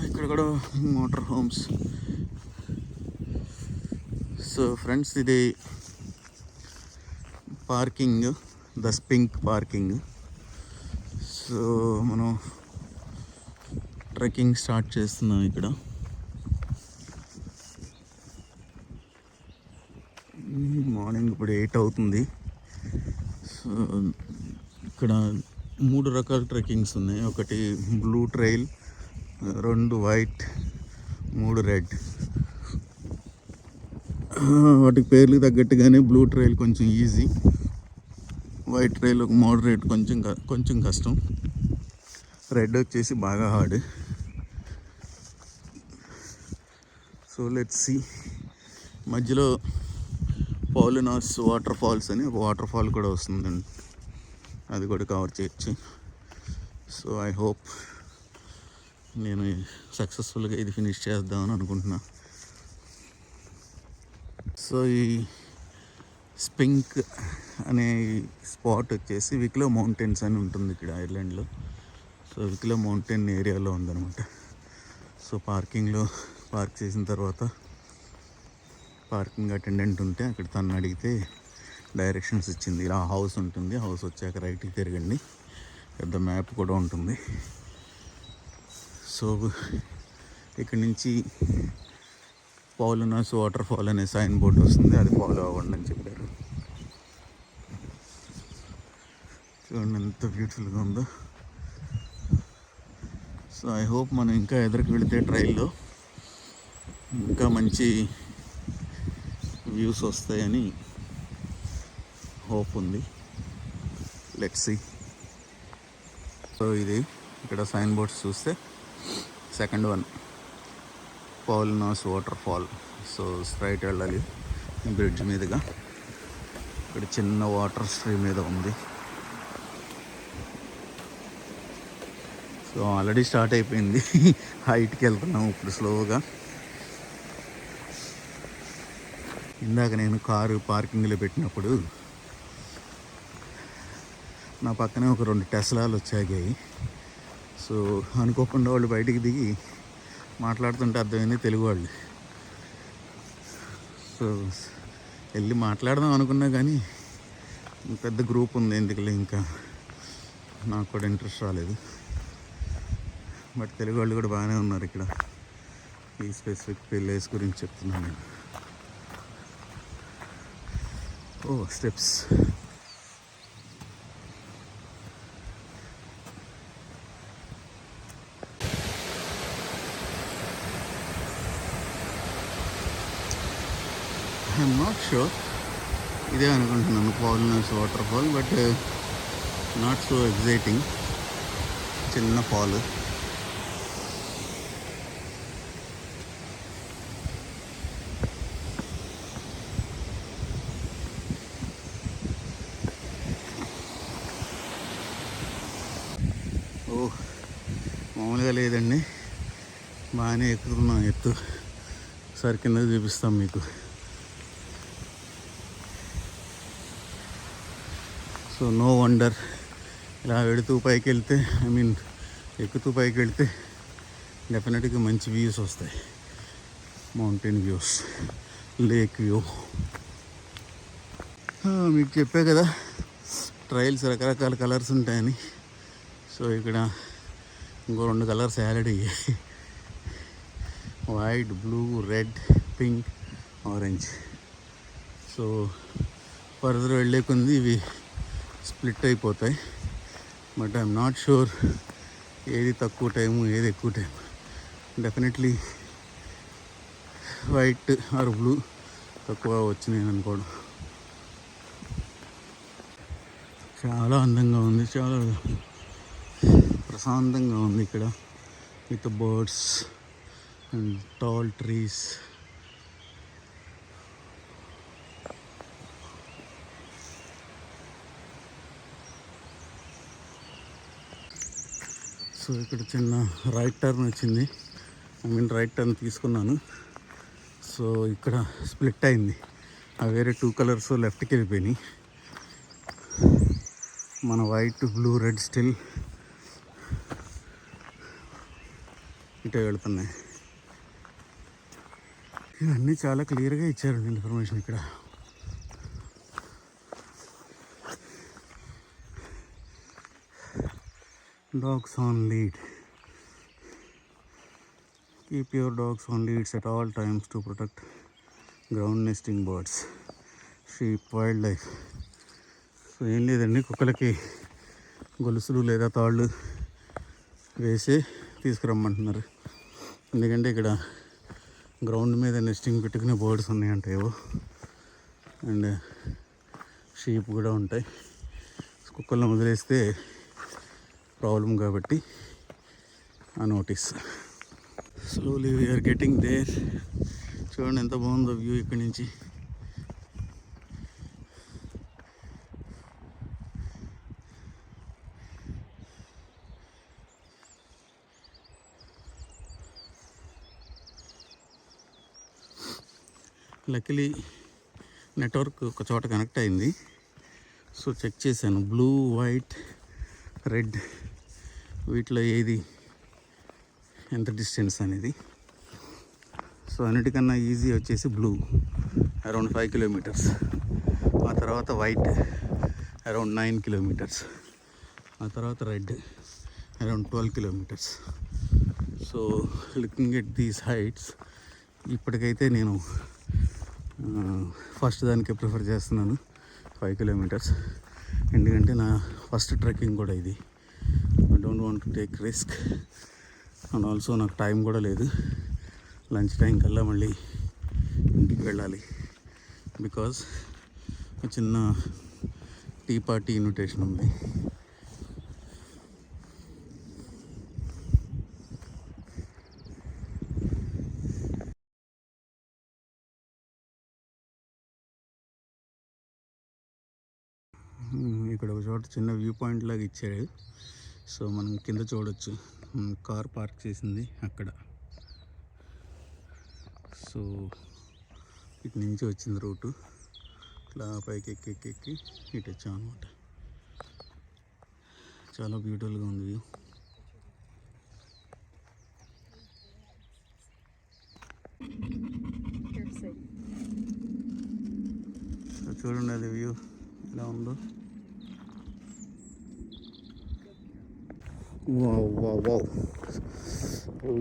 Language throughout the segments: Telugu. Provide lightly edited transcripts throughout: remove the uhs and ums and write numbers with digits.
ఇక్కడ కూడా మోటార్ హోమ్స్. సో ఫ్రెండ్స్, ఇది పార్కింగ్, ద స్పింక్ పార్కింగ్. సో మనం ట్రెక్కింగ్ స్టార్ట్ చేస్తున్నాం ఇక్కడ. మార్నింగ్ ఇప్పుడు 8 అవుతుంది. సో ఇక్కడ 3 రకాల ట్రెక్కింగ్స్ ఉన్నాయి. ఒకటి బ్లూ ట్రైల్, 2 వైట్, 3 రెడ్. వాటికి పేర్లు తగ్గట్టుగానే బ్లూ ట్రైల్ కొంచెం ఈజీ, వైట్ ట్రైల్ ఒక మోడరేట్, కొంచెం కష్టం, రెడ్ వచ్చేసి బాగా హార్డ్. So let's see. మధ్యలో పౌలినాస్ వాటర్ ఫాల్స్ అని ఒక వాటర్ ఫాల్ కూడా వస్తుందండి, అది కూడా కవర్ చేయొచ్చు. సో ఐ హోప్ నేను సక్సెస్ఫుల్గా ఇది ఫినిష్ చేద్దామని అనుకుంటున్నా. సో ఈ స్పింక్ అనే స్పాట్ వచ్చేసి విక్లో మౌంటైన్స్ అని ఉంటుంది ఇక్కడ ఐర్లాండ్లో. సో విక్లో మౌంటైన్ ఏరియాలో ఉందన్నమాట. సో పార్కింగ్లో పార్క్ చేసిన తర్వాత పార్కింగ్ అటెండెంట్ ఉంటే అక్కడ తను అడిగితే డైరెక్షన్స్ ఇచ్చింది. ఇలా హౌస్ ఉంటుంది, హౌస్ వచ్చాక రైట్కి తిరగండి, పెద్ద మ్యాప్ కూడా ఉంటుంది. సో ఇక్కడ నుంచి పౌలినాస్ వాటర్ ఫాల్ అనే సైన్ బోర్డు వస్తుంది, అది ఫాలో అవ్వండి అని చెప్పారు. చూడండి ఎంత బ్యూటిఫుల్గా ఉందో. సో ఐ హోప్ మనం ఇంకా ఎదురుకు వెళితే ట్రైల్లో ఇంకా మంచి వ్యూస్ వస్తాయని హోప్ ఉంది. Let's see. సో ఇది ఇక్కడ సైన్ బోర్డ్స్ చూస్తే second one Paulinas water fall. So straight వెళ్ళాలి బ్రిడ్జ్ మీదుగా. ఇక్కడ చిన్న వాటర్ స్ట్రీమ్ మీద ఉంది. సో ఆల్రెడీ స్టార్ట్ అయిపోయింది, హైట్కి వెళ్తున్నాం ఇప్పుడు స్లోగా. ఇందాక నేను కారు పార్కింగ్లో పెట్టినప్పుడు నా పక్కనే ఒక 2 టెస్లాలు వచ్చాయి. సో అనుకోకుండా వాళ్ళు బయటికి దిగి మాట్లాడుతుంటే అర్థమైంది తెలుగు వాళ్ళు. సో వెళ్ళి మాట్లాడదాం అనుకున్నా కానీ పెద్ద గ్రూప్ ఉంది, ఎందుకులే ఇంకా నాకు కూడా ఇంట్రెస్ట్ రాలేదు. బట్ తెలుగు వాళ్ళు కూడా బాగానే ఉన్నారు ఇక్కడ. ఈ స్పెసిఫిక్ ప్లేస్ గురించి చెప్తున్నాను నేను. Oh steps. I'm not sure, ఇదే అనుకుంటున్నాను Paulinas water fall, but not so exciting. చిన్న ఫాల్. మామూలుగా లేదండి, బాగానే ఎక్కుతున్నాం ఎత్తు. ఒకసారి కింద చూపిస్తాం మీకు. సో నో వండర్ ఇలా వెళుతూ పైకి వెళ్తే, ఎక్కుతూ పైకి వెళ్తే డెఫినెట్గా మంచి వ్యూస్ వస్తాయి. Mountain views, lake view. మీకు చెప్పే కదా ట్రైల్స్ రకరకాల కలర్స్ ఉంటాయని. సో ఇక్కడ ఇంకో 2 కలర్స్ యాడ్ అయ్యాయి, white, blue, red, pink, orange. So further వెళ్ళే కొంది ఇవి స్ప్లిట్ అయిపోతాయి. బట్ ఐఎమ్ నాట్ షూర్ ఏది తక్కువ టైము ఏది ఎక్కువ time. Definitely white or blue తక్కువ వచ్చినాయి అనుకోవడం. చాలా అందంగా ఉంది, చాలా ప్రశాంతంగా ఉంది ఇక్కడ, with birds and tall trees. So ఇక్కడ చిన్న రైట్ టర్న్ వచ్చింది, రైట్ టర్న్ తీసుకున్నాను. సో ఇక్కడ స్ప్లిట్ అయింది, ఆ వేరే 2 కలర్స్ లెఫ్ట్కి వెళ్ళిపోయినాయి. మన వైట్ బ్లూ రెడ్ స్టిల్ ఇటే వెళుతున్నాయి. ఇవన్నీ చాలా క్లియర్గా ఇచ్చారండి ఇన్ఫర్మేషన్ ఇక్కడ. Dogs on lead. Keep your dogs on leads at all times to protect ground nesting birds, sheep, wildlife. So ఏం లేదండి, కుక్కలకి గొలుసులు లేదా తాళ్ళు వేసి తీసుకురమ్మంటున్నారు. ఎందుకంటే ఇక్కడ గ్రౌండ్ మీద నెస్టింగ్ పెట్టుకునే బర్డ్స్ ఉన్నాయంటాయో, అండ్ షీప్ కూడా ఉంటాయి. కుక్కలను వదిలేస్తే ప్రాబ్లం కాబట్టి ఆ notice. Slowly we are getting there. చూడండి ఎంత బాగుందో వ్యూ ఇక్కడి నుంచి. లక్కీలీ నెట్వర్క్ ఒక చోట కనెక్ట్ అయింది. సో చెక్ చేశాను, బ్లూ, వైట్, రెడ్ వీటిలో ఏది ఎంత డిస్టెన్స్ అనేది. సో అన్నిటికన్నా ఈజీ వచ్చేసి బ్లూ, అరౌండ్ 5 kilometers. ఆ తర్వాత వైట్ అరౌండ్ 9 kilometers. ఆ తర్వాత red around 12 kilometers. So looking at these heights, ఇప్పటికైతే నేను ఫస్ట్ దానికే ప్రిఫర్ చేస్తున్నాను, 5 kilometers. ఎందుకంటే నా ఫస్ట్ ట్రెక్కింగ్ కూడా ఇది. I don't want to take risk. And also నాకు టైం కూడా లేదు, లంచ్ టైం కల్లా మళ్ళీ ఇంటికి వెళ్ళాలి. బికాజ్ చిన్న టీ పార్టీ ఇన్విటేషన్ ఉంది. ఇక్కడ ఒక చోట చిన్న వ్యూ పాయింట్ లాగా ఇచ్చాడు. సో మనం కింద చూడొచ్చు, కార్ పార్క్ చేసింది అక్కడ. సో ఇటు నుంచి వచ్చింది రూటు, ఇట్లా పైకి ఎక్కి ఇటు వచ్చాం అనమాట. చాలా బ్యూటిఫుల్గా ఉంది వ్యూ. సో చూడండి అది వ్యూ ఎలా ఉందో. Wow.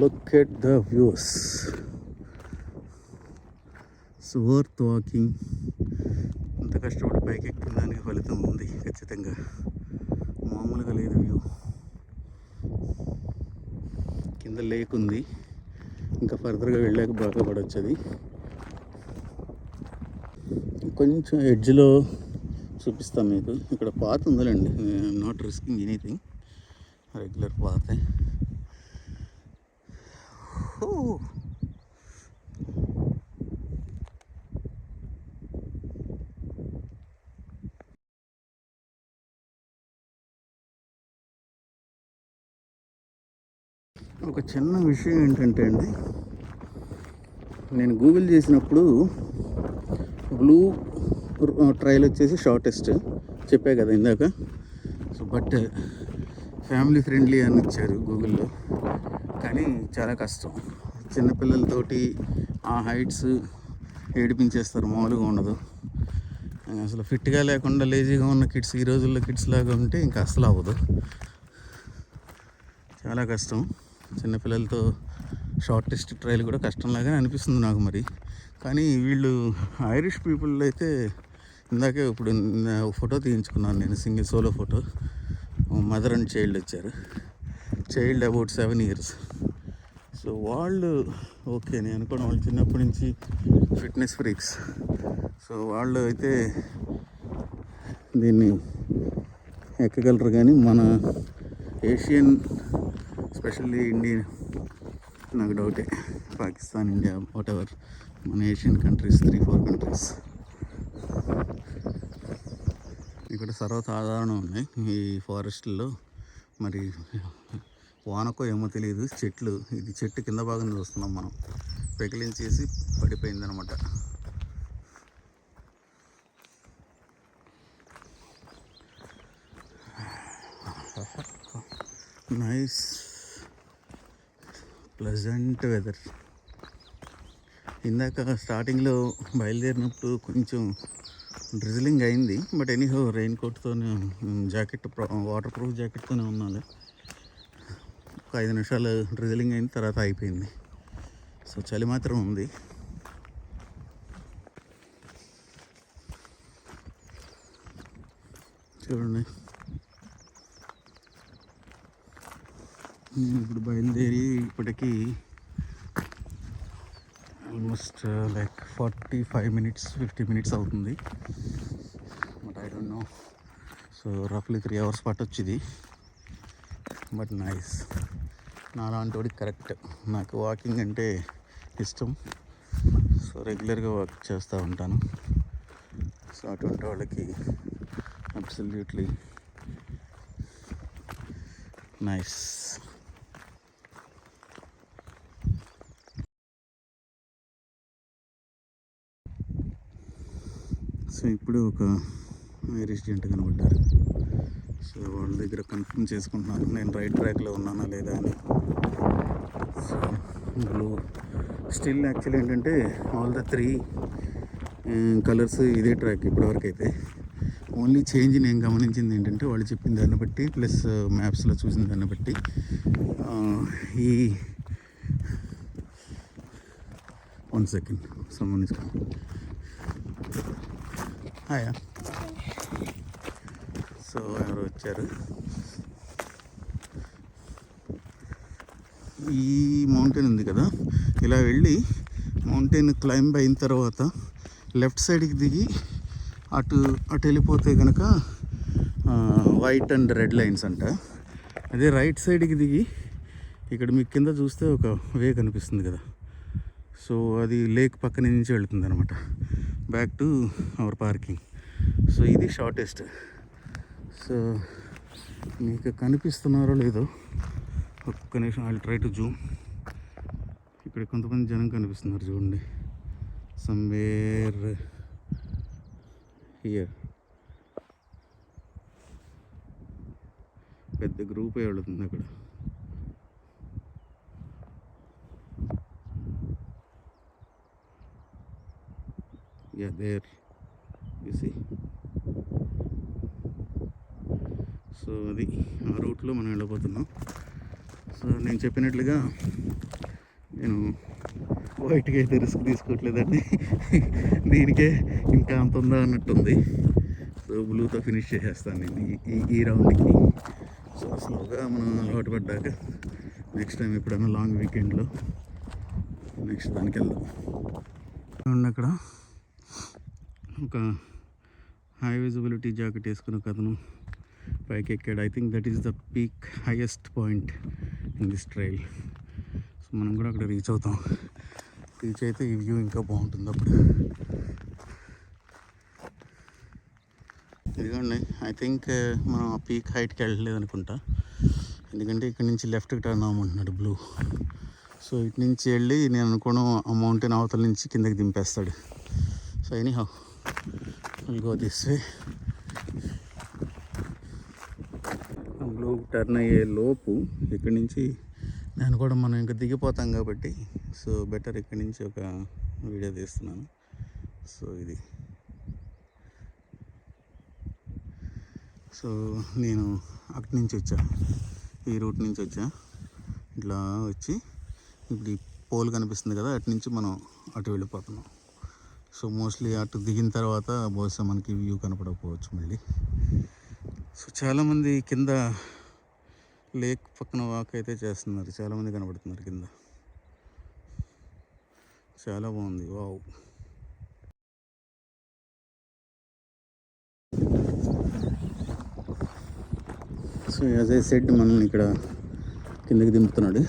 Look at the views. It's worth walking. అంత కష్టపడి పైకి ఎక్కిన దానికి ఫలితం ఉంది ఖచ్చితంగా, మామూలుగా లేదు వ్యూ. కింద లేక్ ఉంది, ఇంకా ఫర్దర్గా వెళ్ళాక బాగా పడవచ్చు. అది కొంచెం ఎడ్జ్లో చూపిస్తాం మీకు. ఇక్కడ పాత్ ఉందండి, I'm not risking anything, regular పాతే. ఒక చిన్న విషయం ఏంటంటే అండి, నేను గూగుల్ చేసినప్పుడు బ్లూ ట్రైల్ వచ్చేసి షార్టెస్ట్ చెప్పే కదా ఇందాక. సో బట్ ఫ్యామిలీ ఫ్రెండ్లీ అని ఇచ్చారు గూగుల్లో, కానీ చాలా కష్టం. చిన్నపిల్లలతోటి ఆ హైట్స్ ఏడిపించేస్తారు, మామూలుగా ఉండదు. అసలు ఫిట్గా లేకుండా లేజీగా ఉన్న కిడ్స్ ఈ రోజుల్లో కిడ్స్ లాగా ఉంటే ఇంకా అసలు అవ్వదు, చాలా కష్టం. చిన్నపిల్లలతో షార్టెస్ట్ ట్రైల్ కూడా కష్టంలాగానే అనిపిస్తుంది నాకు మరి. కానీ వీళ్ళు ఐరిష్ పీపుల్ అయితే, ఇందాకే ఇప్పుడు ఫోటో తీయించుకున్నాను నేను, single solo photo. Mother and child వచ్చారు, చైల్డ్ అబౌట్ 7 years. సో వాళ్ళు ఓకే, నేను అనుకోవడం వాళ్ళు చిన్నప్పటి నుంచి ఫిట్నెస్ ఫ్రీక్స్. సో వాళ్ళు అయితే దీన్ని ఎక్కగలరు. కానీ మన ఏషియన్, ఎస్పెషల్లీ ఇండియన్, నాకు డౌటే. పాకిస్తాన్, ఇండియా, వాట్ ఎవర్, మన ఏషియన్ కంట్రీస్ 3-4 countries ఇక్కడ సర్వసాధారణం ఉన్నాయి ఈ ఫారెస్ట్లో. మరి వానకో ఏమో తెలియదు, చెట్లు, ఇది చెట్టు కింద భాగం చూస్తున్నాం మనం, పెకిలించేసి పడిపోయిందనమాట. Nice pleasant weather. ఇందాక స్టార్టింగ్లో బయలుదేరినప్పుడు కొంచెం డ్రిజిలింగ్ అయింది, బట్ ఎనీహో రెయిన్ కోట్తోనే జాకెట్ వాటర్ ప్రూఫ్ జాకెట్తోనే ఉన్నాను. ఒక 5 నిమిషాలు డ్రిజిలింగ్ అయిన తర్వాత అయిపోయింది. సో చలి మాత్రం ఉంది. చూడండి, ఇప్పుడు బయలుదేరి ఇప్పటికీ ఆల్మోస్ట్ లైక్ 45 మినిట్స్ 50 మినిట్స్ అవుతుంది. But I don't know, so రఫ్లీ 3 అవర్స్ పట్టొచ్చు ఇది. But nice. నాలాంటి వాడికి కరెక్ట్. నాకు వాకింగ్ అంటే ఇష్టం, సో రెగ్యులర్గా వాక్ చేస్తూ ఉంటాను. సో అటువంటి వాళ్ళకి అబ్సల్యూట్లీ నైస్. సో ఇప్పుడు ఒక ఐరిష్ జంట కనబడ్డారు. సో వాళ్ళ దగ్గర కన్ఫర్మ్ చేసుకుంటున్నాను నేను రైట్ ట్రాక్లో ఉన్నానా లేదా అని. సో బ్లూ స్టిల్ యాక్చువల్లీ ఏంటంటే ఆల్ ద 3 కలర్స్ ఇదే ట్రాక్ ఇప్పటివరకు అయితే. ఓన్లీ చేంజ్ నేను గమనించింది ఏంటంటే వాళ్ళు చెప్పిన దాన్ని బట్టి ప్లస్ మ్యాప్స్లో చూసిన దాన్ని బట్టి ఈ 1 సెకండ్ సమ్మన్ ఇస్తాను. హాయా. సో ఎవరు వచ్చారు. ఈ మౌంటైన్ ఉంది కదా, ఇలా వెళ్ళి మౌంటైన్ క్లైంబ్ అయిన తర్వాత లెఫ్ట్ సైడ్కి దిగి అటు వెళ్ళిపోతే కనుక వైట్ అండ్ రెడ్ లైన్స్ అంట. అదే రైట్ సైడ్కి దిగి ఇక్కడ మీకు కింద చూస్తే ఒక వే కనిపిస్తుంది కదా, సో అది లేక్ పక్కన నుంచి వెళుతుంది అనమాట back to our parking. So ఇది షార్టెస్ట్. సో మీకు కనిపిస్తున్నారో లేదో ఒక్క నిమిషం, I will try to Zoom. ఇక్కడ కొంతమంది జనం కనిపిస్తున్నారు చూడండి, సమ్వేర్ హియర్. పెద్ద గ్రూప్ వెళుతుంది అక్కడ. Yeah there you see. So అది ఆ రూట్లో మనం వెళ్ళిపోతున్నాం. సో నేను చెప్పినట్లుగా నేను వైట్కి అయితే రిస్క్ తీసుకోవట్లేదండి, దీనికే ఇంకా అంత ఉందా అన్నట్టుంది. సో బ్లూతో ఫినిష్ చేసేస్తాను నేను ఈ రౌండ్కి. సో స్లోగా మనం అలవాటు పడ్డాక నెక్స్ట్ టైం ఎప్పుడైనా లాంగ్ వీకెండ్లో నెక్స్ట్ దానికి వెళ్దాం. అక్కడ ఒక హై విజిబిలిటీ జాకెట్ వేసుకుని ఒక అతను పైకి ఎక్కాడు. I think that is the peak highest point in this trail. So మనం కూడా అక్కడ రీచ్ అవుతాం. రీచ్ అయితే ఈ వ్యూ ఇంకా బాగుంటుంది అప్పుడు. ఇదిగోండి, ఐ థింక్ మనం ఆ పీక్ హైట్కి వెళ్ళలేదు అనుకుంటా, ఎందుకంటే ఇక్కడ నుంచి లెఫ్ట్కి టర్న్ అవ్వమంటున్నాడు బ్లూ. సో ఇటు నుంచి వెళ్ళి నేను అనుకోవడం ఆ మౌంటైన్ అవతల నుంచి కిందకి దింపేస్తాడు. So anyhow will go this way. Blue turn అయ్యే లోపు ఇక్కడి నుంచి నేను కూడా మనం ఇంకా దిగిపోతాం కాబట్టి సో బెటర్ ఇక్కడి నుంచి ఒక వీడియో తీస్తున్నాను. సో ఇది సో నేను అక్కడి నుంచి వచ్చా, ఈ రూట్ నుంచి వచ్చా, ఇట్లా వచ్చి ఇప్పుడు ఈ పోల్ కనిపిస్తుంది కదా, అటు నుంచి మనం అటు వెళ్ళిపోతున్నాం. సో మోస్ట్లీ అటు దిగిన తర్వాత బహుశా మనకి వ్యూ కనపడకపోవచ్చు మళ్ళీ. సో చాలామంది కింద లేక్ పక్కన వాక్ అయితే చేస్తున్నారు, చాలామంది కనబడుతున్నారు కింద. చాలా బాగుంది. Wow. So as I said మనల్ని ఇక్కడ కిందకి దింపుతున్నాడు.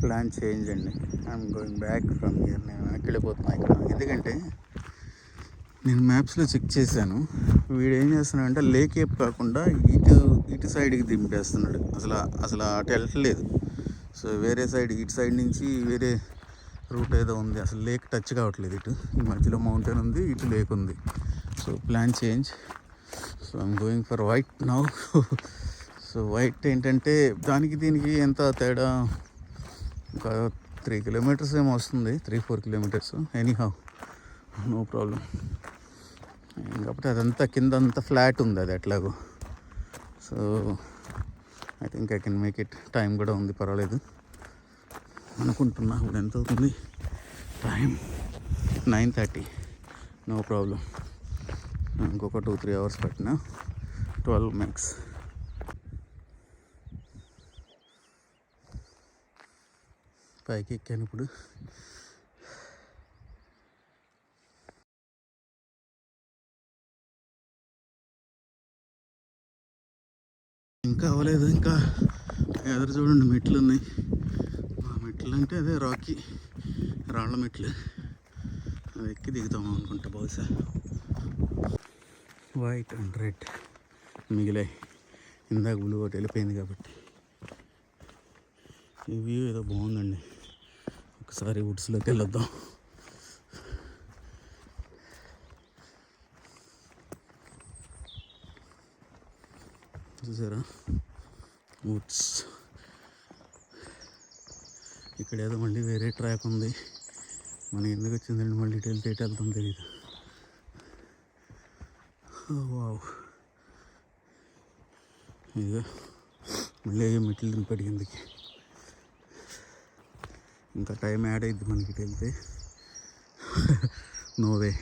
ప్లాన్ చేంజ్ అండి. I'm going back from here. నేను వెనక్కి వెళ్ళిపోతున్నాను ఇక్కడ, ఎందుకంటే నేను మ్యాప్స్లో చెక్ చేశాను. వీడు ఏం చేస్తున్నాడు అంటే లేక్ ఏపు కాకుండా ఇటు సైడ్కి దింపేస్తున్నాడు. అసలు అటు వెళ్ళట్లేదు. సో వేరే సైడ్ ఇటు సైడ్ నుంచి వేరే రూట్ ఏదో ఉంది, అసలు లేక్ టచ్ కావట్లేదు. ఇటు ఈ మధ్యలో మౌంటైన్ ఉంది, ఇటు లేక్ ఉంది. So plan change. So I'm going for white now. So white ఏంటంటే దానికి దీనికి ఎంత తేడా, ఒక 3 కిలోమీటర్స్ ఏమో వస్తుంది, 3-4 కిలోమీటర్స్. Anyhow no problem. కాకపోతే అదంతా కింద అంతా ఫ్లాట్ ఉంది, అది ఎట్లాగో. So I think I can make it. Time కూడా ఉంది, పర్వాలేదు అనుకుంటున్నా. ఇప్పుడు ఎంత అవుతుంది టైం? 9:30. No problem. ఇంకొక 2-3 అవర్స్ పట్టిన 12 మ్యాక్స్. పైకి ఎక్కాను ఇప్పుడు. ఇంకా అవ్వలేదు, ఇంకా ఎదురు చూడండి మెట్లు ఉన్నాయి. మెట్లు అంటే అదే రాళ్ళ మెట్లు, అది ఎక్కి దిగుతాము అనుకుంటా బహుశా. వైట్ అండ్ రెడ్ మిగిలాయి, ఇందాక బ్లూ ఒకటి వెళ్ళిపోయింది కాబట్టి. ఈ వ్యూ ఏదో బాగుందండి, ఒకసారి వుడ్స్లోకి వెళ్ళొద్దాం. చూసారా వుడ్స్. ఇక్కడ ఏదో మళ్ళీ వేరే ట్రాక్ ఉంది, మనకి ఎందుకు వచ్చిందండి మళ్ళీ ఇటు వెళ్తాం తెలియదు. వావ్, ఇదిగో మళ్ళీ మెట్లు దింపడి కిందకి. ఇంకా టైం యాడ్ అయింది మనకి ఇటు వెళ్తే. నోవే.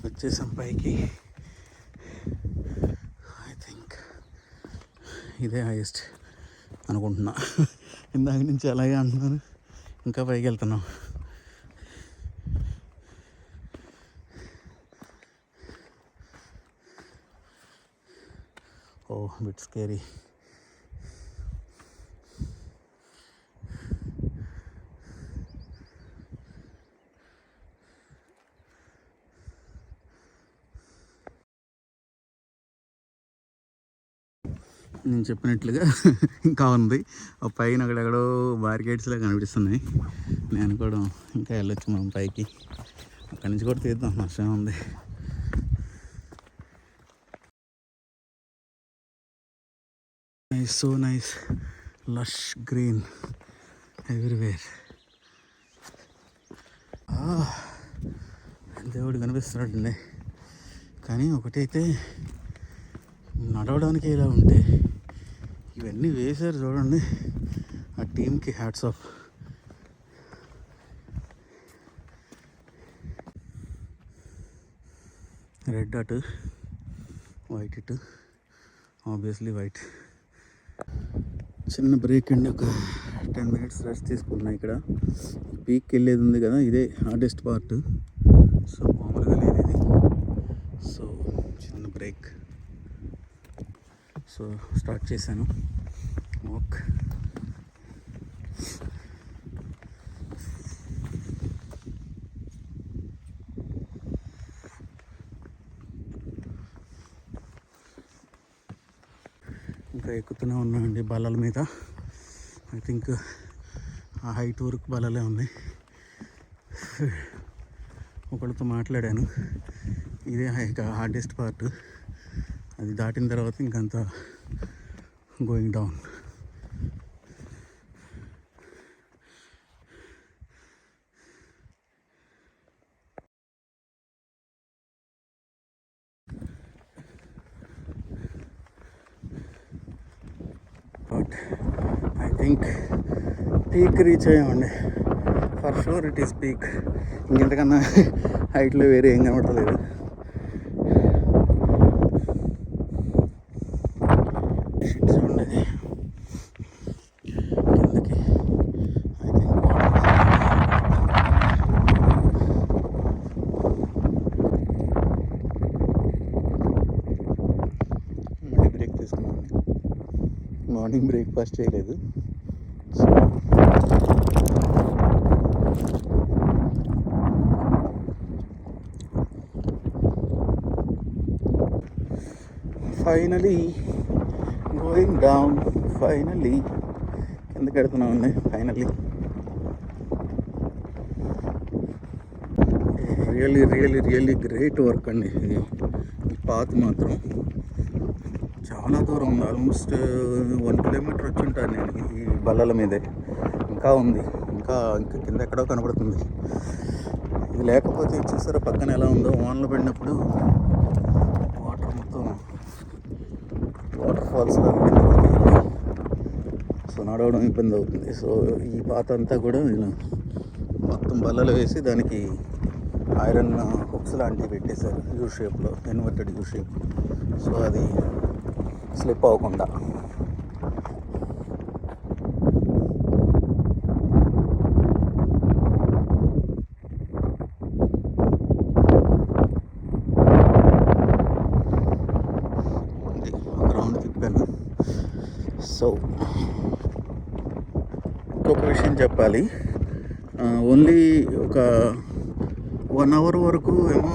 వచ్చేసాం పైకి. ఐ థింక్ ఇదే హైయెస్ట్ అనుకుంటున్నా. ఇందాక నుంచి అలాగే అంటున్నాను, ఇంకా పైకి వెళ్తున్నాం. ఓ బిట్ స్కేరీ. నేను చెప్పినట్లుగా ఇంకా ఉంది. ఆ పైన అక్కడెక్కడో బారికేడ్స్లో కనిపిస్తున్నాయి. నేను కూడా ఇంకా వెళ్ళొచ్చు మనం పైకి. అక్కడి నుంచి కూడా తీద్దాం, నష్టం ఉంది. Nice, so nice, lush green everywhere. దేవుడు కనిపిస్తున్నాడండి. కానీ ఒకటైతే నడవడానికి ఇలా ఉంటే, ఇవన్నీ వేశారు చూడండి. ఆ టీంకి హ్యాట్స్ ఆఫ్. రెడ్ అటు, వైట్ ఇటు, ఆబ్వియస్లీ వైట్. చిన్న బ్రేక్ అండి, ఒక 10 minutes రెస్ట్ తీసుకున్నా. ఇక్కడ పీక్కి వెళ్ళేది ఉంది కదా, ఇదే హార్డెస్ట్ పార్ట్. సో మామూలుగా లేదు ఇది. సో చిన్న బ్రేక్. సో స్టార్ట్ చేశాను వాక్. ఇంకా ఎక్కుతూనే ఉన్నాయండి బల్లల మీద. ఐ థింక్ ఆ హైట్ వరకు బల్లలే ఉన్నాయి. ఒకళ్ళతో మాట్లాడాను, ఇదే హార్డెస్ట్ పార్ట్. అది దాటిన తర్వాత ఇంకంతా going down. But I think peak reach అయ్యామండి. For sure it is peak. ఇంకెంతకన్నా హైట్లో వేరే ఏం కనబడలేదు. చూడండి కిందకి. ఐ థింక్ మళ్ళీ బ్రేక్ తీసుకున్నామండి. మార్నింగ్ బ్రేక్ఫాస్ట్ చేయలేదు. So finally going down. Finally కిందకి వెళ్తున్నామండి. Finally really really really great work అండి. ఇది ఈ పాత్ మాత్రం చాలా దూరం ఉంది. ఆల్మోస్ట్ 1 కిలోమీటర్ వచ్చి ఉంటాను నేను ఈ బల్లల మీదే. ఇంకా ఉంది, ఇంకా కింద ఎక్కడో కనబడుతుంది. ఇది లేకపోతే చూసారా పక్కన ఎలా ఉందో, వానలు పడినప్పుడు వాటర్ మొత్తం వాటర్ ఫాల్స్లో సో నడవడం ఇబ్బంది అవుతుంది. సో ఈ పాత అంతా కూడా ఇలా మొత్తం బల్లలు వేసి దానికి ఐరన్ హుక్స్ లాంటివి పెట్టేశారు యూ షేప్లో, ఇన్వర్టెడ్ యూ షేప్. సో అది స్లిప్ అవ్వకుండా. ఒక రౌండ్ తిప్పాను. సో ఇంకొక విషయం చెప్పాలి. ఓన్లీ ఒక 1 అవర్ వరకు ఏమో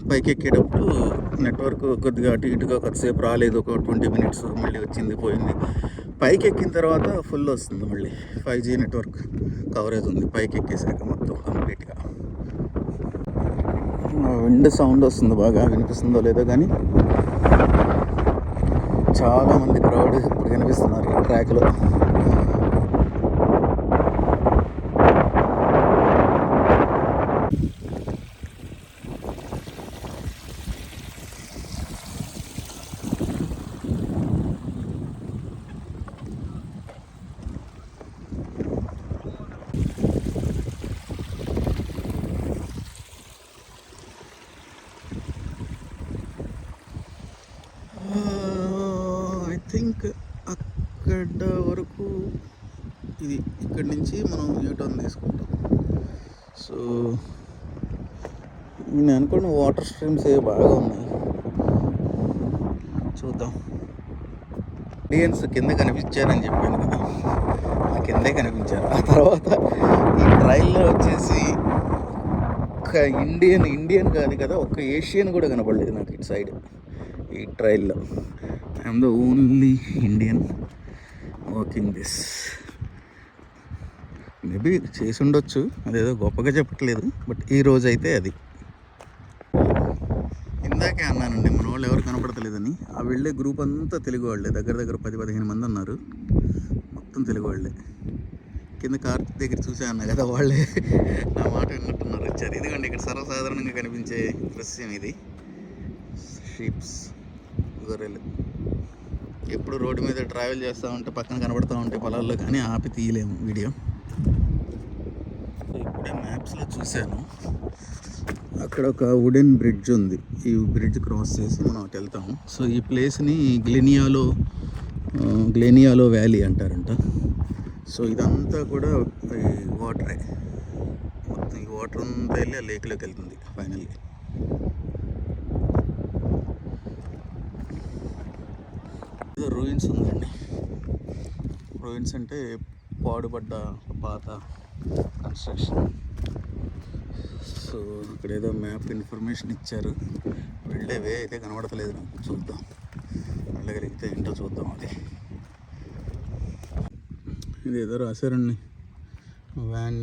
పైకి ఎక్కేటప్పుడు నెట్వర్క్ కొద్దిగా అటు ఇటుగా కొద్దిసేపు రాలేదు. ఒక 20 మినిట్స్ మళ్ళీ వచ్చింది, పోయింది. పైకి ఎక్కిన తర్వాత ఫుల్ వస్తుంది మళ్ళీ. 5G నెట్వర్క్ కవరేజ్ ఉంది పైకి ఎక్కేసాక మొత్తం కంప్లీట్గా. విండ్ సౌండ్ వస్తుంది, బాగా వినిపిస్తుందో లేదో కానీ చాలామంది క్రౌడ్ ఇప్పుడు కనిపిస్తున్నారు ఈ ట్రాక్లో. థింక్ అక్కడ వరకు ఇది, ఇక్కడి నుంచి మనం యూటర్న్ తీసుకుంటాం. సో నేను అనుకున్న వాటర్ స్ట్రీమ్స్ బాగా ఉన్నాయి, చూద్దాం. ఇండియన్స్ కింద కనిపించారని చెప్పాను కదా, ఆ కిందే కనిపించారు. ఆ తర్వాత ఈ ట్రైల్లో వచ్చేసి ఒక్క ఇండియన్ కాదు కదా, ఒక్క ఏషియన్ కూడా కనపడలేదు నాకు ఇటు సైడ్ ఈ ట్రైల్లో. I'm the only Indian working this. Maybe చేసి ఉండొచ్చు, అదేదో గొప్పగా చెప్పట్లేదు, బట్ ఈ రోజు అయితే అది. ఇందాకే అన్నానండి మన వాళ్ళు ఎవరు కనపడతలేదని. ఆ వెళ్ళే గ్రూప్ అంతా తెలుగు వాళ్ళే, దగ్గర 10-15 మంది ఉన్నారు, మొత్తం తెలుగు వాళ్ళే. కింద కార్తీక్ దగ్గర చూసా అన్నా కదా, వాళ్ళే నా మాట విన్నట్టున్నారు, వచ్చారు. ఇదిగోండి ఇక్కడ సర్వసాధారణంగా కనిపించే దృశ్యం ఇది. షీప్స్, గొర్రెలు ఎప్పుడు రోడ్డు మీద ట్రావెల్ చేస్తూ ఉంటే పక్కన కనబడుతూ ఉంటాయి పొలాల్లో, కానీ ఆపి తీయలేము వీడియో. ఇప్పుడే మ్యాప్స్లో చూశాను, అక్కడ ఒక వుడెన్ బ్రిడ్జ్ ఉంది. ఈ బ్రిడ్జ్ క్రాస్ చేసి మనం అటు వెళ్తాము. సో ఈ ప్లేస్ని గ్లెనియాలో వ్యాలీ అంటారంట. సో ఇదంతా కూడా ఈ వాటరే, మొత్తం ఈ వాటర్ అంతా వెళ్ళి ఆ లేక్లోకి వెళ్తుంది ఫైనల్లీ. ఏదో రూయిన్స్ ఉందండి. రూయిన్స్ అంటే పాడుపడ్డ పాత కన్స్ట్రక్షన్. సో ఇక్కడ ఏదో మ్యాప్ ఇన్ఫర్మేషన్ ఇచ్చారు, వెళ్ళేవే అయితే కనబడతలేదు నాకు. చూద్దాం, వెళ్ళగలిగితే ఏంటో చూద్దాం. అది ఇది ఏదో రాశారండి, వ్యాన్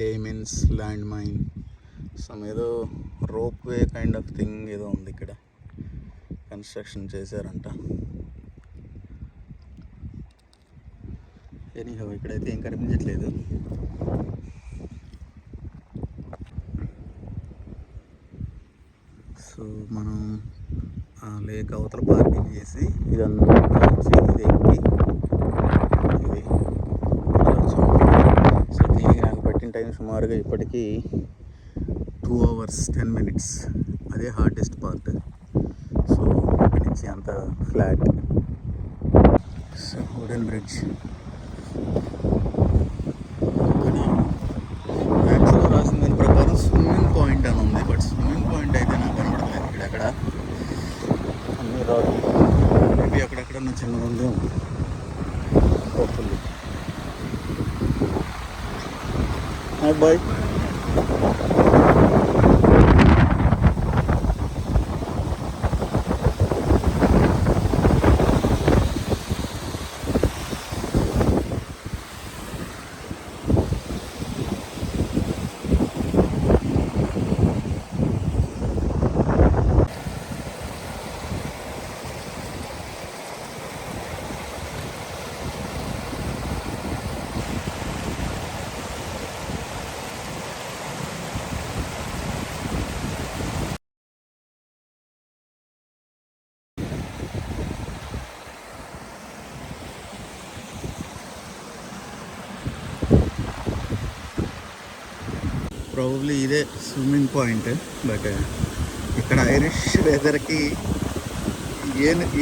డేమెన్స్ ల్యాండ్ మైన్ సమ్ ఏదో rope way kind of thing ఏదో ఉంది ఇక్కడ, కన్స్ట్రక్షన్ చేశారంట. ఎనీహౌ ఇక్కడైతే ఏం కనిపించట్లేదు. సో మనం ఆ లేక్ అవతల పార్కింగ్ చేసి ఇదంతా వచ్చి ఇది ఎక్కి ఇది వచ్చాం. సో దీనికి నాకు పట్టిన టైం సుమారుగా ఇప్పటికీ 2 hours 10 minutes. అదే హార్డెస్ట్ పార్ట్. సో ఇక్కడి నుంచి అంత ఫ్లాట్. సో వుడెన్ బ్రిడ్జ్ మ్యాప్స్లో రాసిన దాని ప్రకారం స్విమ్మింగ్ పాయింట్ అని ఉంది, బట్ స్విమ్మింగ్ పాయింట్ అయితే నాకు కనబడలేదు ఇక్కడ. అన్ని రాదు, మేబీ అక్కడక్కడ చిన్న ఉందేమో. Hi bye. ప్రాబబ్లీ ఇదే స్విమ్మింగ్ పాయింట్. బట్ ఇక్కడ ఐరిష్ వెదర్కి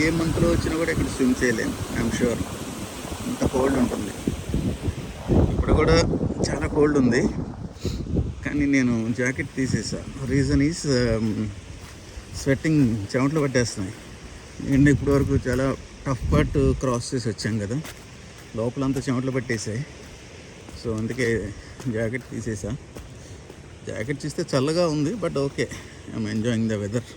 ఏ మంత్లో వచ్చినా కూడా ఇక్కడ స్విమ్ చేయలేము. ఐఎమ్ షూర్ అంత కోల్డ్ ఉంటుంది. ఇప్పుడు కూడా చాలా కోల్డ్ ఉంది, కానీ నేను జాకెట్ తీసేసా. రీజన్ ఈజ్ స్వెట్టింగ్, చెమటలు పట్టేస్తున్నాయి. నేను ఇప్పటి వరకు చాలా టఫ్ పార్ట్ క్రాస్ చేసి వచ్చాం కదా, లోపలంతా చెమటలు పట్టేసాయి. సో అందుకే జాకెట్ తీసేసా. జాకెట్ తీస్తే చల్లగా ఉంది, but okay, I'm enjoying the weather.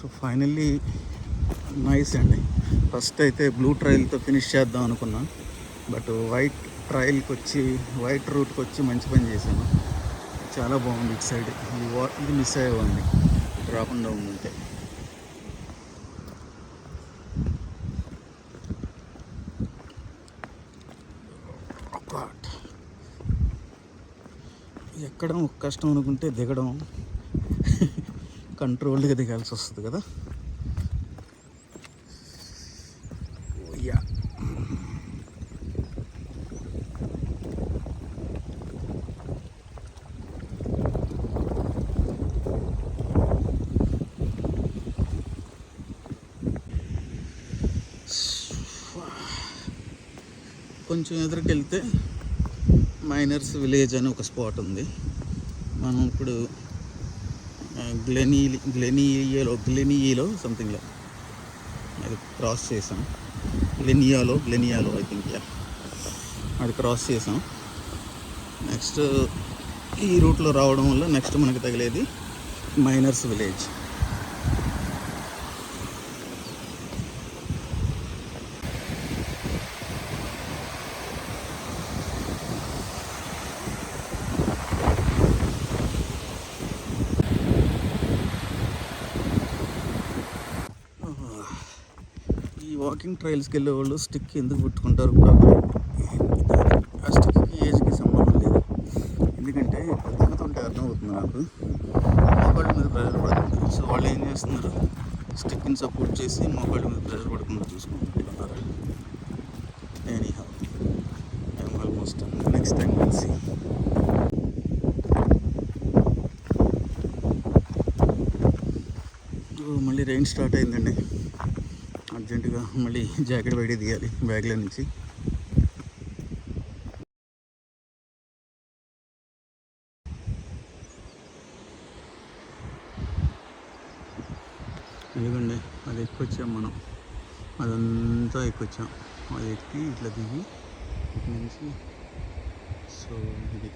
So finally nice అండి. ఫస్ట్ అయితే బ్లూ ట్రయల్తో ఫినిష్ చేద్దాం అనుకున్నా, బట్ వైట్ ట్రయల్కి వచ్చి, వైట్ రూట్కి వచ్చి మంచి పని చేశాను. చాలా బాగుంది. ఇటు సైడ్ ఇది మిస్ అయ్యేవాడిని రాకుండా ఉందంటే. ఎక్కడం కష్టం అనుకుంటే దిగడం కంట్రోల్డ్గా దిగాల్సి వస్తుంది కదా. యా, కొంచెం ఎదురుకెళ్తే మైనర్స్ విలేజ్ అని ఒక స్పాట్ ఉంది. మనం ఇప్పుడు గ్లెనియాలో సంథింగ్లో అది క్రాస్ చేసాం. గ్లెనియాలో ఐ థింక్, యా, అది క్రాస్ చేసాం. నెక్స్ట్ ఈ రూట్లో రావడం వల్ల నెక్స్ట్ మనకి తగిలేది మైనర్స్ విలేజ్. వాకింగ్ ట్రయల్స్కి వెళ్ళే వాళ్ళు స్టిక్ ఎందుకు పెట్టుకుంటారు కూడా, ఆ స్టిక్కి ఏజ్కి సంబంధం లేదు. ఎందుకంటే దిగుతుంటే అర్థమవుతుంది నాకు, మోకాళ్ళ మీద ప్రెషర్ పడుతుంది. సో వాళ్ళు ఏం చేస్తున్నారు, స్టిక్ని సపోర్ట్ చేసి మోకాళ్ళ మీద ప్రెషర్ పడకుండా చూసుకుంటున్నారు. Anyhow, I'm almost next time will see. మళ్ళీ రెయిన్ స్టార్ట్ అయిందండి. అర్జెంటుగా మళ్ళీ జాకెట్ బయట తీయాలి బ్యాగ్లో నుంచి. ఎందుకండి అది ఎక్కొచ్చాం మనం, అదంతా ఎక్కొచ్చాం. అది ఎక్కి ఇట్లా దిగి ఇటు నుంచి. సో ఇది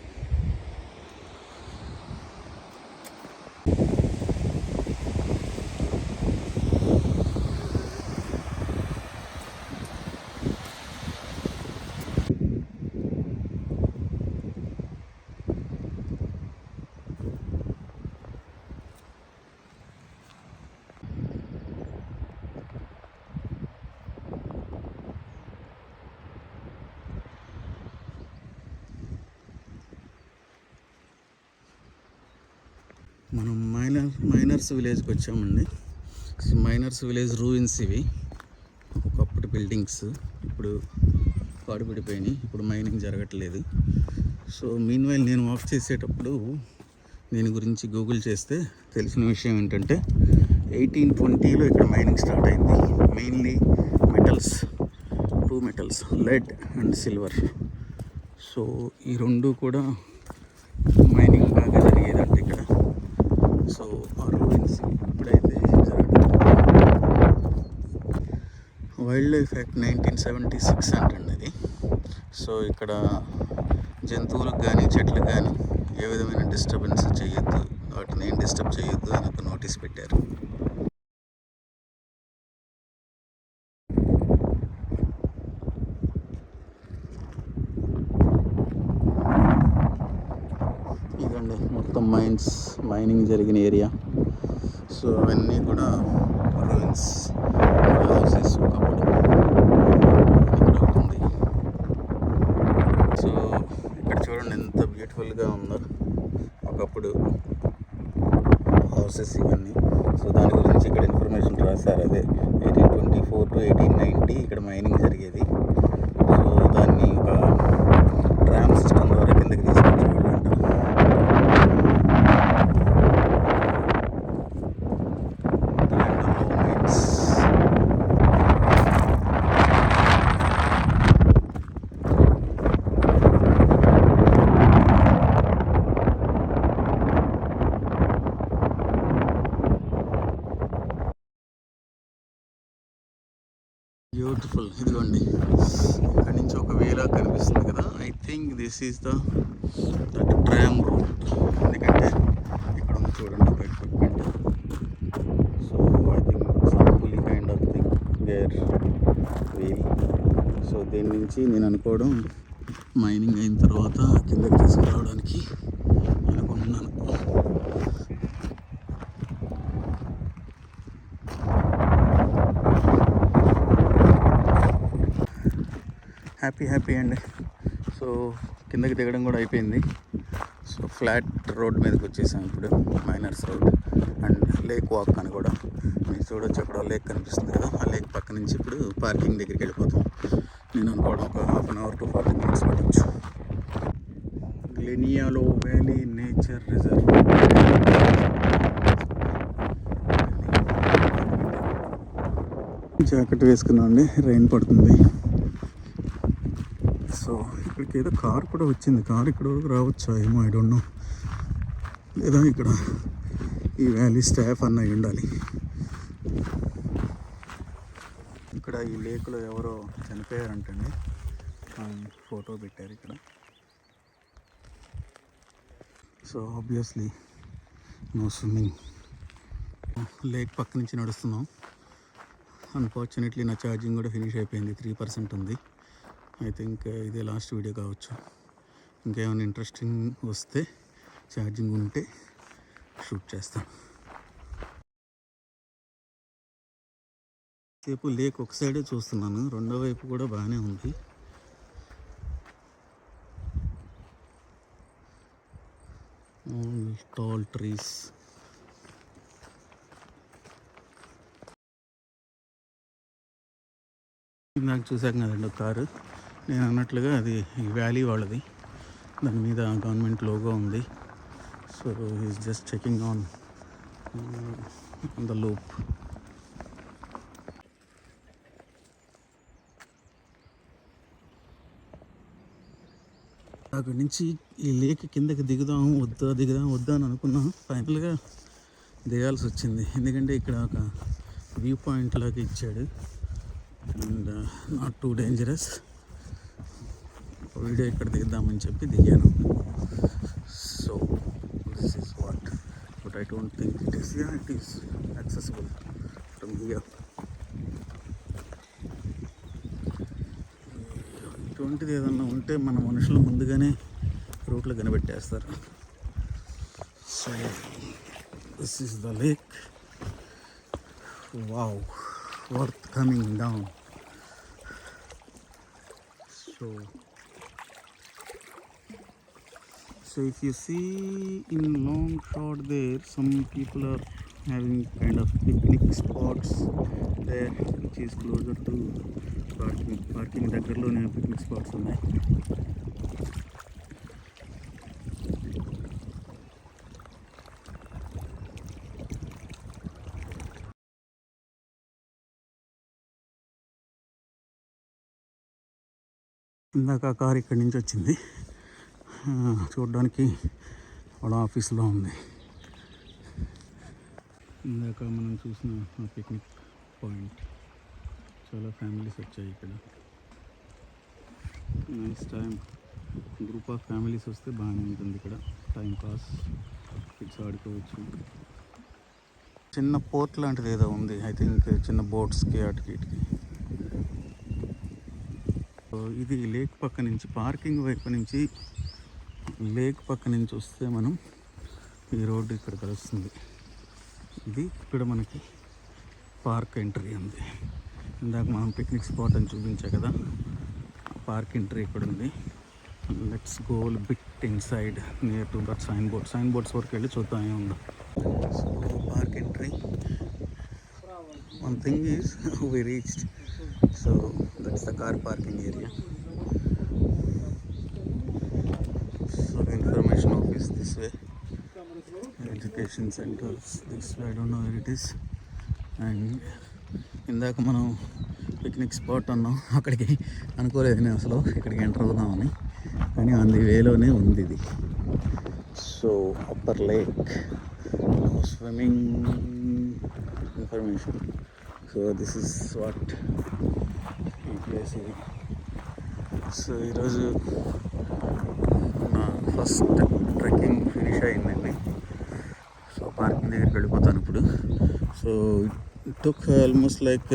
మనం మైనర్స్ విలేజ్కి వచ్చామండి. మైనర్స్ విలేజ్ రూయిన్స్ ఇవి. ఒకప్పటి బిల్డింగ్స్ ఇప్పుడు పాడుపడిపోయినాయి. ఇప్పుడు మైనింగ్ జరగట్లేదు. సో మీన్వైల్ నేను వాక్ చేసేటప్పుడు దీని గురించి గూగుల్ చేస్తే తెలిసిన విషయం ఏంటంటే 1820లో ఇక్కడ మైనింగ్ స్టార్ట్ అయింది. Mainly metals, 2 metals, lead and silver. So ఈ రెండు కూడా మైనింగ్ బాగా జరిగేదంటే ఇక్కడ. సో ఆ రూయిన్స్ ఇప్పుడైతే జరగట్లేదు. వైల్డ్ లైఫ్ యాక్ట్ 1976 అంటండి అది. సో ఇక్కడ జంతువులకు కానీ చెట్లకు కానీ ఏ విధమైన డిస్టర్బెన్స్ చేయొద్దు, వాటిని ఏం డిస్టర్బ్ చేయొద్దు అని ఒక నోటీస్ పెట్టారు. ఇదండి మొత్తం మైనింగ్ జరిగిన ఏరియా. సో అవన్నీ కూడా రూయిన్స్, హౌసెస్ ఒకప్పుడు ఇక్కడ అవుతుంది. సో ఇక్కడ చూడండి ఎంత బ్యూటిఫుల్గా ఉందో ఒకప్పుడు హౌసెస్ ఇవన్నీ. సో దాని గురించి ఇక్కడ ఇన్ఫర్మేషన్ రాశారు. అదే 1824 to 1890 ఇక్కడ మైనింగ్ జరిగేది. సో దాన్ని ఒక ట్రామ్ సిస్టమ్ ద్వారా కిందకి తీసుకొచ్చేవాళ్ళంట. బ్యూటిఫుల్. ఇదిగోండి ఇక్కడ నుంచి ఒక వేలా కనిపిస్తుంది కదా. I think this is that tram route. ఎందుకంటే ఇక్కడ ఉంది చూడండి ఒక equipment. So I think some pulley kind of thing where wheel. So దీని నుంచి నేను అనుకోవడం మైనింగ్ అయిన తర్వాత కిందకి తీసుకురావడానికి అనుకుంటున్నాను. హ్యాపీ అండి. సో కిందకి దిగడం కూడా అయిపోయింది. సో ఫ్లాట్ రోడ్ మీదకి వచ్చేసాం ఇప్పుడు, miners road and lake walk అని కూడా మీరు చూడొచ్చు. అక్కడ లేక్ కనిపిస్తుంది కదా, ఆ లేక్ పక్క నుంచి ఇప్పుడు పార్కింగ్ దగ్గరికి వెళ్ళిపోతాం. నేను అనుకోవడం ఒక 1/2 hour to 40 minutes పట్టచ్చు. గ్లెనియాలో వ్యాలీ నేచర్ రిజర్వ్. జాకెట్ వేసుకున్నాం అండి, రైన్ పడుతుంది. సో ఇక్కడికి ఏదో కార్ కూడా వచ్చింది. కార్ ఇక్కడ వరకు రావచ్చా ఏమో, ఐ డోంట్ నో. లేదా ఇక్కడ ఈ వ్యాలీ స్టాఫ్ అన్న ఉండాలి. ఇక్కడ ఈ లేక్లో ఎవరో చనిపోయారంటండి, ఫోటో పెట్టారు ఇక్కడ. So obviously no swimming. Lake పక్క నుంచి నడుస్తున్నాం. అన్ఫార్చునేట్లీ నా ఛార్జింగ్ కూడా ఫినిష్ అయిపోయింది, 3% ఉంది. ఐ థింక్ ఇదే లాస్ట్ వీడియో కావచ్చు. ఇంకేమైనా ఇంట్రెస్టింగ్ వస్తే, ఛార్జింగ్ ఉంటే షూట్ చేస్తాను. సేపు లేక్ ఒక సైడే చూస్తున్నాను, రెండో వైపు కూడా బాగానే ఉంది. Tall trees. నాకు చూసాక కదండి ఒక కారు, నేను అన్నట్లుగా అది ఈ వ్యాలీ వాళ్ళది. దాని మీద గవర్నమెంట్ లోగో ఉంది. So is just checking on the loop. అక్కడి నుంచి ఈ లేక్ కిందకి దిగుదాం వద్దా అని అనుకున్నాం. ఫైనల్గా దిగాల్సి వచ్చింది, ఎందుకంటే ఇక్కడ ఒక వ్యూ పాయింట్ లాగా ఇచ్చాడు and not too dangerous. Video ఇక్కడ దిగుదామని చెప్పి దిగాను. So this is what, but I don't think it is accessible from here. ఇటువంటిది ఏదన్నా ఉంటే మన మనుషులు ముందుగానే రూట్లు కనిపెట్టేస్తారు. So this is the lake. Wow, worth coming down. So So if you see in long shot there, some people are having kind of picnic spots there, which is closer to parking దగ్గరలోనే పిక్నిక్ స్పాట్స్ ఉన్నాయి. ఇందాక ఆ కార్ ఇక్కడి నుంచి వచ్చింది, చూడడానికి వాళ్ళ ఆఫీస్లో ఉంది. ఇందాక మనం చూసిన ఆ పిక్నిక్ పాయింట్, చాలా ఫ్యామిలీస్ వచ్చాయి ఇక్కడ. Nice time, group of families వస్తే బాగానే ఉంటుంది ఇక్కడ, టైం పాస్, కిడ్స్ ఆడుకోవచ్చు. చిన్న పోర్ట్ లాంటిది ఏదో ఉంది, ఐ థింక్ చిన్న బోట్స్కి అటుకి ఇటుకి. ఇది లేక్ పక్క నుంచి, పార్కింగ్ వైపు నుంచి లేక్ పక్క నుంచి వస్తే మనం ఈ రోడ్డు ఇక్కడ కలుస్తుంది. ఇది ఇక్కడ మనకి పార్క్ ఎంట్రీ ఉంది. ఇందాక మనం పిక్నిక్ స్పాట్ అని చూపించా కదా, పార్క్ ఎంట్రీ ఇక్కడ ఉంది. Let's go bit inside near to that sign boards వరకు వెళ్ళి చూద్దాం ఏముందో. So park entry, one thing is we reached. So that's the car parking area. So information office this way, education centers this way, I don't know where it is. And ఇందాక మనం పిక్నిక్ స్పాట్ అన్నాం, అక్కడికి అనుకోలేదు నేను అసలు ఇక్కడికి ఎంటర్ అవుదామని, కానీ ఆన్ ది వేలోనే ఉంది ఇది. So upper lake, swimming information. So this is what ఈ ప్లేస్ ఇది. సో ఈరోజు నా ఫస్ట్ ట్రెక్కింగ్ ఫినిష్ అయిందండి. సో పార్కింగ్ దగ్గరికి వెళ్ళిపోతాను ఇప్పుడు. So it took almost like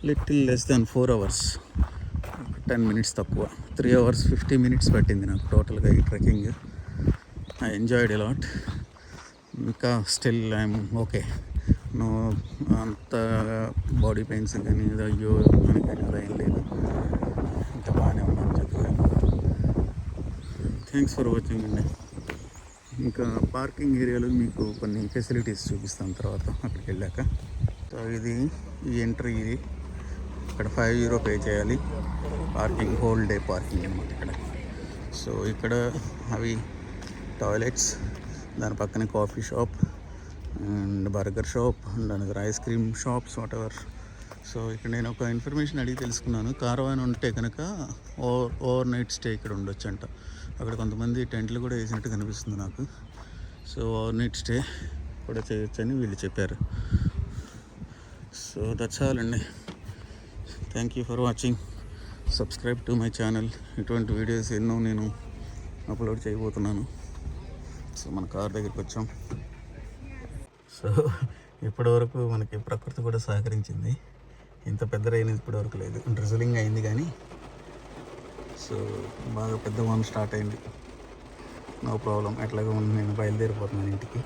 little less than 4 hours, 10 minutes తక్కువ. 3 hours 50 minutes పట్టింది నాకు టోటల్గా ఈ trekking. I enjoyed a lot. ఇంకా స్టిల్ ఐఎమ్ ఓకే, నో అంత బాడీ పెయిన్స్ కానీ అయ్యో అని కానీ అలా ఏం లేదు, ఇంకా బాగానే ఉన్నాను చక్కగా. థ్యాంక్స్ ఫర్ వాచింగ్ అండి. ఇంకా పార్కింగ్ ఏరియాలో మీకు కొన్ని ఫెసిలిటీస్ చూపిస్తాను తర్వాత అక్కడికి వెళ్ళాక. సో ఇది ఈ ఎంట్రీ, ఇది ఇక్కడ €5 పే చేయాలి. పార్కింగ్ హోల్ డే పార్కింగ్ అనమాట ఇక్కడ. సో ఇక్కడ అవి టాయిలెట్స్, దాని పక్కనే coffee shop and burger shop and another ice cream shops what ever. So ఇక్కడ నేను ఒక ఇన్ఫర్మేషన్ అడిగి తెలుసుకున్నాను, కారవాన్ ఉంటే కనుక ఓవర్ నైట్ స్టే ఇక్కడ ఉండొచ్చు అంట. అక్కడ కొంతమంది టెంట్లు కూడా వేసినట్టు కనిపిస్తుంది నాకు. సో ఓవర్ నైట్ స్టే కూడా చేయొచ్చని వీళ్ళు చెప్పారు. సో దట్స్ ఆల్ అండి. Thank you for watching. Subscribe to my channel. ఇటువంటి వీడియోస్ ఎన్నో నేను అప్లోడ్ చేయబోతున్నాను. సో మన కార్ దగ్గరికి వచ్చాం. సో ఇప్పటివరకు మనకి ప్రకృతి కూడా సహకరించింది. ఇంత పెద్ద రైన్ ఇప్పటివరకు లేదు. డ్రిజలింగ్ అయింది కానీ, సో బాగా పెద్ద వాన స్టార్ట్ అయింది. నో ప్రాబ్లం, ఎట్లాగో నేను బయలుదేరిపోతున్నాను ఇంటికి.